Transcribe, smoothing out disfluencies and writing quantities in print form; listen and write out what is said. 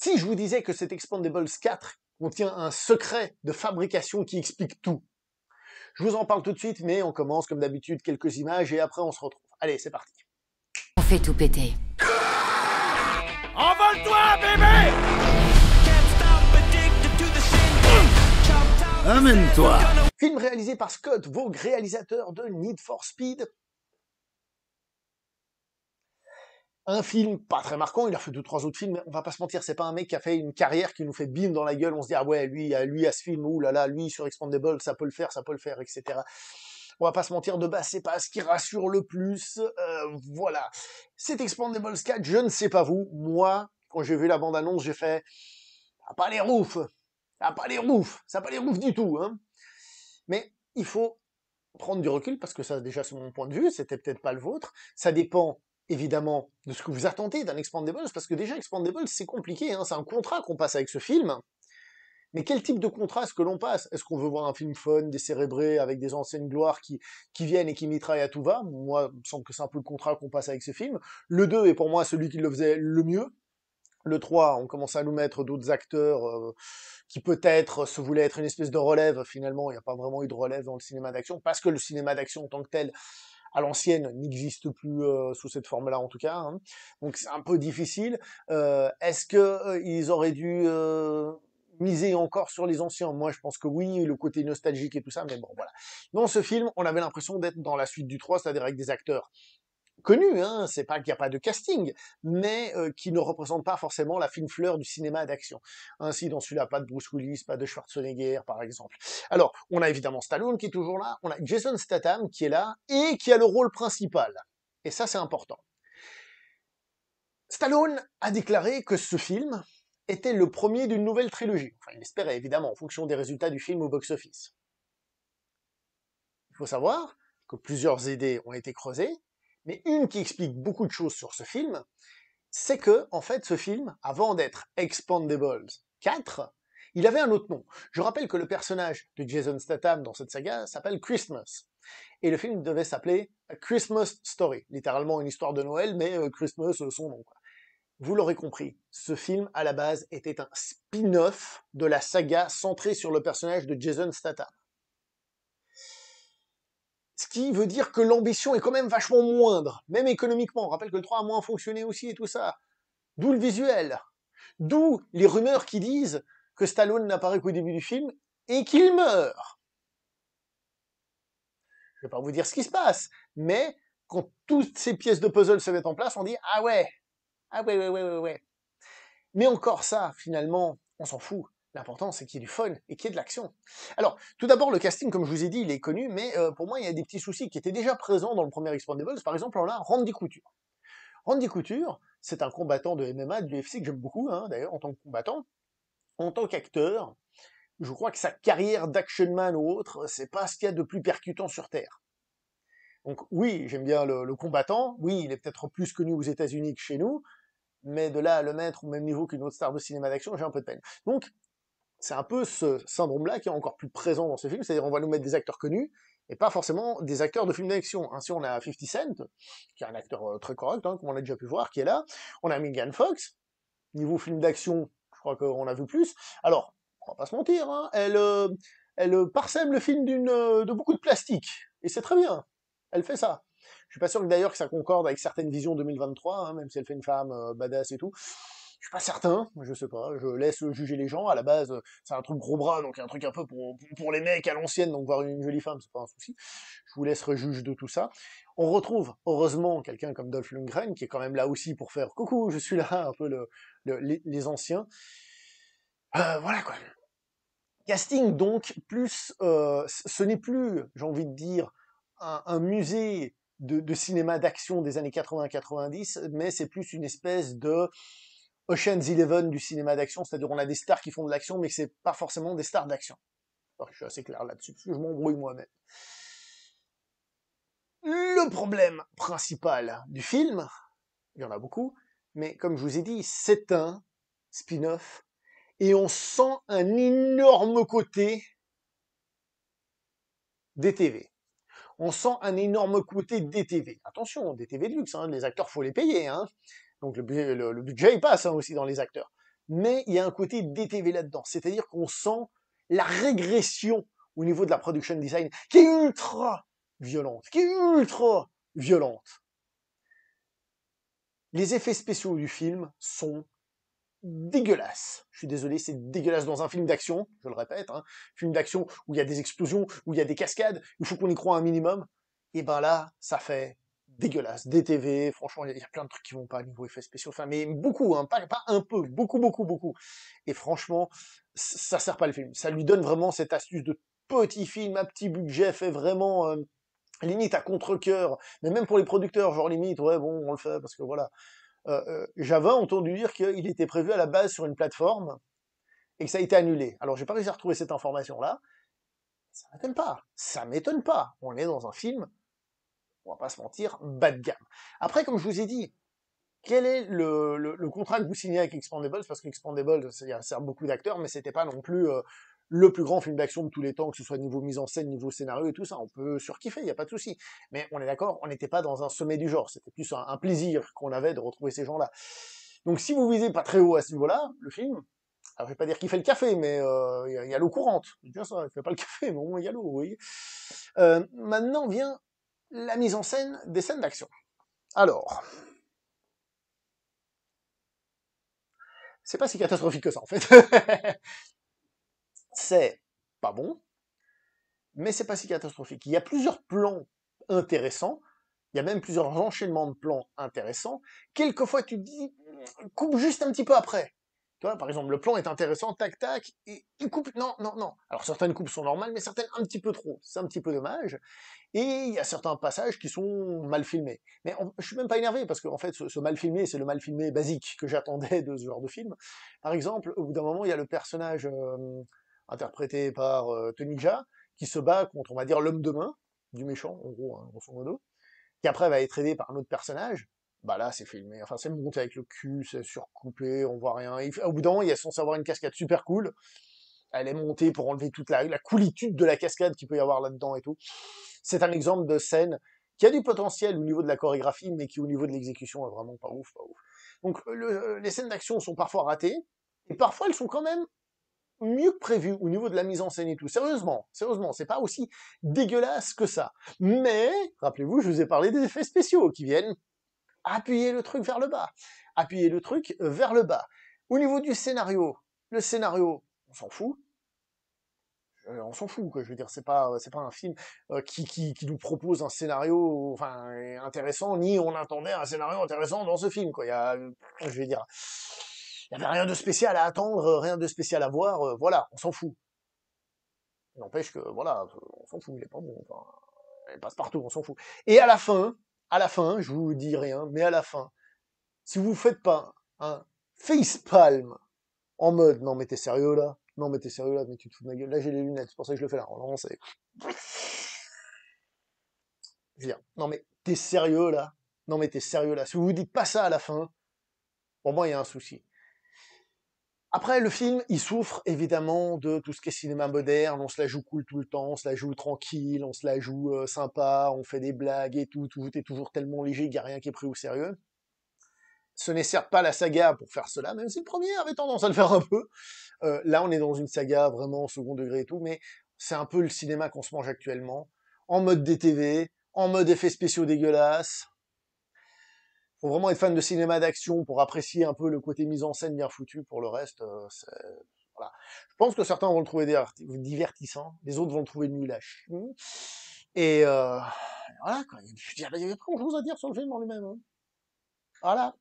Si je vous disais que cet Expendables 4 contient un secret de fabrication qui explique tout, je vous en parle tout de suite, mais on commence comme d'habitude, quelques images et après on se retrouve. Allez, c'est parti. On fait tout péter. Envole-toi, bébé! Amène-toi. Film réalisé par Scott Vogt, réalisateur de Need for Speed. Un film pas très marquant, il a fait 2-3 autres films, mais on va pas se mentir, c'est pas un mec qui a fait une carrière qui nous fait bim dans la gueule, on se dit ah ouais, lui à ce film, ouh là là, lui sur Expendables, ça peut le faire, etc. On va pas se mentir, de base, c'est pas ce qui rassure le plus, voilà. C'est Expendables 4, je ne sais pas vous, moi, quand j'ai vu la bande-annonce, j'ai fait ah, pas les roufs, ah, pas les roufs, ça a pas les roufs du tout, hein. Mais il faut prendre du recul, parce que ça, déjà, c'est mon point de vue, c'était peut-être pas le vôtre, ça dépend évidemment de ce que vous attendez d'un Expendables, parce que déjà, Expendables, c'est compliqué, hein, c'est un contrat qu'on passe avec ce film, mais quel type de contrat est-ce que l'on passe? Est-ce qu'on veut voir un film fun, décérébré, avec des anciennes gloires qui viennent et qui mitraillent à tout va? Moi, il me semble que c'est un peu le contrat qu'on passe avec ce film. Le 2 est pour moi celui qui le faisait le mieux. Le 3, on commence à nous mettre d'autres acteurs qui peut-être se voulaient être une espèce de relève. Finalement, il n'y a pas vraiment eu de relève dans le cinéma d'action, parce que le cinéma d'action en tant que tel, à l'ancienne, n'existe plus sous cette forme-là en tout cas. Hein. Donc c'est un peu difficile. Est-ce que ils auraient dû miser encore sur les anciens? Moi, je pense que oui, le côté nostalgique et tout ça, mais bon, voilà. Dans ce film, on avait l'impression d'être dans la suite du 3, c'est-à-dire avec des acteurs connus, hein, c'est pas qu'il n'y a pas de casting, mais qui ne représentent pas forcément la fine fleur du cinéma d'action. Ainsi, dans celui-là, pas de Bruce Willis, pas de Schwarzenegger, par exemple. Alors, on a évidemment Stallone qui est toujours là, on a Jason Statham qui est là, et qui a le rôle principal. Et ça, c'est important. Stallone a déclaré que ce film était le premier d'une nouvelle trilogie. Enfin, il espérait, évidemment, en fonction des résultats du film au box-office. Il faut savoir que plusieurs idées ont été creusées, mais une qui explique beaucoup de choses sur ce film, c'est que, en fait, ce film, avant d'être Expendables 4, il avait un autre nom. Je rappelle que le personnage de Jason Statham dans cette saga s'appelle Christmas. Et le film devait s'appeler A Christmas Story. Littéralement une histoire de Noël, mais Christmas, son nom, quoi. Vous l'aurez compris, ce film, à la base, était un spin-off de la saga centrée sur le personnage de Jason Statham. Ce qui veut dire que l'ambition est quand même vachement moindre, même économiquement. On rappelle que le 3 a moins fonctionné aussi et tout ça. D'où le visuel. D'où les rumeurs qui disent que Stallone n'apparaît qu'au début du film et qu'il meurt. Je vais pas vous dire ce qui se passe, mais quand toutes ces pièces de puzzle se mettent en place, on dit « Ah ouais, ouais. » Mais encore ça, finalement, on s'en fout. L'important, c'est qu'il y ait du fun et qu'il y ait de l'action. Alors, tout d'abord, le casting, comme je vous ai dit, il est connu, mais pour moi, il y a des petits soucis qui étaient déjà présents dans le premier Expendables. Par exemple, on a Randy Couture. Randy Couture, c'est un combattant de MMA, de l'UFC, que j'aime beaucoup, hein, d'ailleurs, en tant que combattant. En tant qu'acteur, je crois que sa carrière d'action man ou autre, c'est pas ce qu'il y a de plus percutant sur Terre. Donc oui, j'aime bien le combattant, oui, il est peut-être plus connu aux États-Unis que chez nous, mais de là à le mettre au même niveau qu'une autre star de cinéma d'action, j'ai un peu de peine. Donc, c'est un peu ce syndrome-là qui est encore plus présent dans ce film, c'est-à-dire on va nous mettre des acteurs connus, et pas forcément des acteurs de films d'action. Ainsi, on a 50 Cent, qui est un acteur très correct, hein, comme on l'a déjà pu voir, qui est là. On a Megan Fox, niveau film d'action, je crois qu'on a vu plus. Alors, on va pas se mentir, hein, elle parsème le film de beaucoup de plastique, et c'est très bien, elle fait ça. Je suis pas sûr que d'ailleurs que ça concorde avec certaines visions 2023, hein, même si elle fait une femme badass et tout. Je suis pas certain, je sais pas, je laisse juger les gens. À la base, c'est un truc gros bras, donc un truc un peu pour les mecs à l'ancienne, donc voir une jolie femme, c'est pas un souci. Je vous laisse juge de tout ça. On retrouve, heureusement, quelqu'un comme Dolph Lundgren, qui est quand même là aussi pour faire « Coucou, je suis là », un peu les anciens. Voilà quoi. Casting donc, plus, ce n'est plus, j'ai envie de dire, un musée de cinéma d'action des années 80-90, mais c'est plus une espèce de Ocean's Eleven du cinéma d'action, c'est-à-dire on a des stars qui font de l'action, mais que c'est pas forcément des stars d'action. Je suis assez clair là-dessus, parce que je m'embrouille moi-même. Le problème principal du film, il y en a beaucoup, mais comme je vous ai dit, c'est un spin-off, et on sent un énorme côté DTV. On sent un énorme côté DTV. Attention, DTV de luxe, hein, les acteurs, faut les payer, hein. Donc le budget, il passe hein, aussi dans les acteurs. mais il y a un côté DTV là-dedans. C'est-à-dire qu'on sent la régression au niveau de la production design, qui est ultra violente, Les effets spéciaux du film sont dégueulasse. Je suis désolé, c'est dégueulasse dans un film d'action, je le répète, hein, film d'action où il y a des explosions, où il y a des cascades, il faut qu'on y croit un minimum. Et ben là, ça fait dégueulasse. DTV, franchement, il y a plein de trucs qui vont pas niveau effets spéciaux, enfin, mais beaucoup, hein, pas un peu, beaucoup. Et franchement, ça sert pas le film. Ça lui donne vraiment cette astuce de petit film à petit budget, fait vraiment limite à contre-cœur, mais même pour les producteurs, genre limite, ouais, bon, on le fait parce que voilà. J'avais entendu dire qu'il était prévu à la base sur une plateforme et que ça a été annulé. Alors j'ai pas réussi à retrouver cette information-là. Ça m'étonne pas. On est dans un film, on va pas se mentir, bas de gamme. Après, comme je vous ai dit, quel est le contrat que vous signez avec Expandables? Parce qu'Expandables, ça sert beaucoup d'acteurs, mais c'était pas non plus le plus grand film d'action de tous les temps, que ce soit niveau mise en scène, niveau scénario et tout ça. On peut surkiffer, il n'y a pas de souci. Mais on est d'accord, on n'était pas dans un sommet du genre. C'était plus un plaisir qu'on avait de retrouver ces gens-là. Donc si vous visez pas très haut à ce niveau-là, le film, alors je vais pas dire qu'il fait le café, mais il y a l'eau courante. C'est bien ça, il fait pas le café, mais au moins il y a l'eau, vous voyez. Maintenant vient la mise en scène des scènes d'action. Alors, c'est pas si catastrophique que ça en fait. C'est pas bon, mais c'est pas si catastrophique. Il y a plusieurs plans intéressants, il y a même plusieurs enchaînements de plans intéressants. Quelquefois, tu te dis, coupe juste un petit peu après. Tu vois, par exemple, le plan est intéressant, tac, tac, et il coupe, non. Alors, certaines coupes sont normales, mais certaines un petit peu trop. C'est un petit peu dommage. Et il y a certains passages qui sont mal filmés. Mais je suis même pas énervé, parce qu'en fait, ce mal filmé, c'est le mal filmé basique que j'attendais de ce genre de film. Par exemple, au bout d'un moment, il y a le personnage interprété par Tony Jaa, qui se bat contre, on va dire, l'homme de main, du méchant, en gros, hein, grosso modo, qui après va être aidé par un autre personnage. Bah là, c'est filmé. Enfin, c'est monté avec le cul, c'est surcoupé, on voit rien. Au bout d'un moment, il y a censé avoir une cascade super cool. Elle est montée pour enlever toute la coolitude de la cascade qu'il peut y avoir là-dedans et tout. C'est un exemple de scène qui a du potentiel au niveau de la chorégraphie, mais qui au niveau de l'exécution est vraiment pas ouf, pas ouf. Donc les scènes d'action sont parfois ratées, et parfois elles sont quand même mieux que prévu au niveau de la mise en scène et tout. Sérieusement, c'est pas aussi dégueulasse que ça. Mais, rappelez-vous, je vous ai parlé des effets spéciaux qui viennent appuyer le truc vers le bas. Appuyer le truc vers le bas. Au niveau du scénario, le scénario, on s'en fout. On s'en fout, quoi. Je veux dire, c'est pas un film qui nous propose un scénario, enfin, intéressant, ni on attendait un scénario intéressant dans ce film, quoi. Je vais dire, il y avait rien de spécial à attendre, rien de spécial à voir, voilà, on s'en fout. N'empêche que, voilà, on s'en fout, il est pas bon, enfin, il passe partout, on s'en fout. Et à la fin, je vous dis rien, mais à la fin, si vous faites pas un facepalm en mode, non mais t'es sérieux là? Non mais t'es sérieux là? Mais tu te fous de ma gueule? Là j'ai les lunettes, c'est pour ça que je le fais là. Non, c'est... Je veux dire, non mais t'es sérieux là? Non mais t'es sérieux là? Si vous vous dites pas ça à la fin, pour moi il y a un souci. Après, le film, il souffre évidemment de tout ce qui est cinéma moderne, on se la joue cool tout le temps, on se la joue tranquille, on se la joue sympa, on fait des blagues et tout est toujours tellement léger qu'il n'y a rien qui est pris au sérieux. Ce n'est certes pas la saga pour faire cela, même si le premier avait tendance à le faire un peu. Là, on est dans une saga vraiment second degré et tout, mais c'est un peu le cinéma qu'on se mange actuellement, en mode DTV, en mode effets spéciaux dégueulasses. Faut vraiment être fan de cinéma d'action pour apprécier un peu le côté mise en scène bien foutu. Pour le reste, voilà. Je pense que certains vont le trouver divertissant, les autres vont le trouver nul à chier. Et voilà, quoi. Il n'y a pas grand chose à dire sur le film en lui-même. Hein. Voilà.